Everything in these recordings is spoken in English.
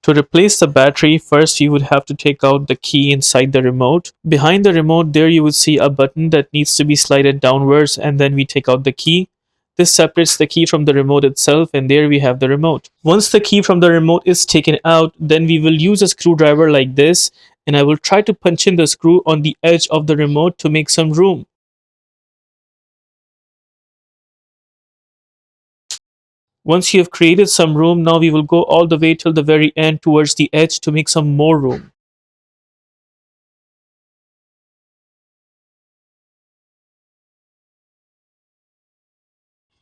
To replace the battery, first you would have to take out the key inside the remote. Behind the remote, there you would see a button that needs to be slided downwards, and then we take out the key. This separates the key from the remote itself, and there we have the remote. Once the key from the remote is taken out, then we will use a screwdriver like this, and I will try to punch in the screw on the edge of the remote to make some room. Once you have created some room, now we will go all the way till the very end towards the edge to make some more room.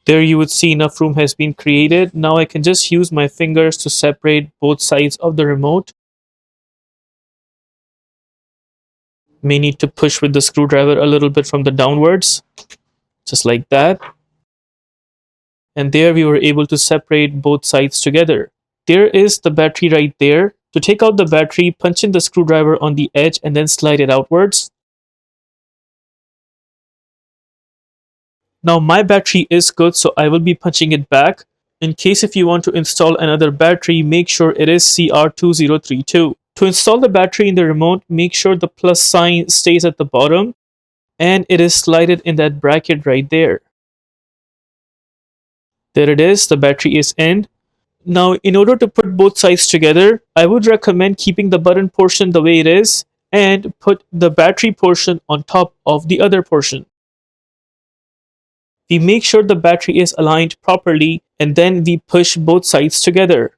There you would see enough room has been created. Now I can just use my fingers to separate both sides of the remote. May need to push with the screwdriver a little bit from the downwards, just like that. And there we were able to separate both sides together. There is the battery right there. To take out the battery, punch in the screwdriver on the edge and then slide it outwards. Now my battery is good, so I will be punching it back. In case if you want to install another battery, make sure it is CR2032. To install the battery in the remote, make sure the plus sign stays at the bottom and it is slided in that bracket right there. There it is, the battery is in. Now in order to put both sides together, I would recommend keeping the button portion the way it is and put the battery portion on top of the other portion. We make sure the battery is aligned properly and then we push both sides together.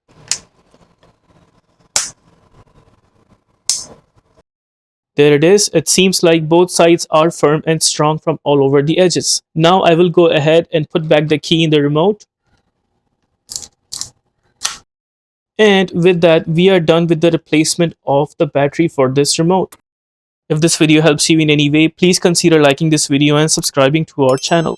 There it is. It seems like both sides are firm and strong from all over the edges. Now I will go ahead and put back the key in the remote. And with that, we are done with the replacement of the battery for this remote. If this video helps you in any way, please consider liking this video and subscribing to our channel.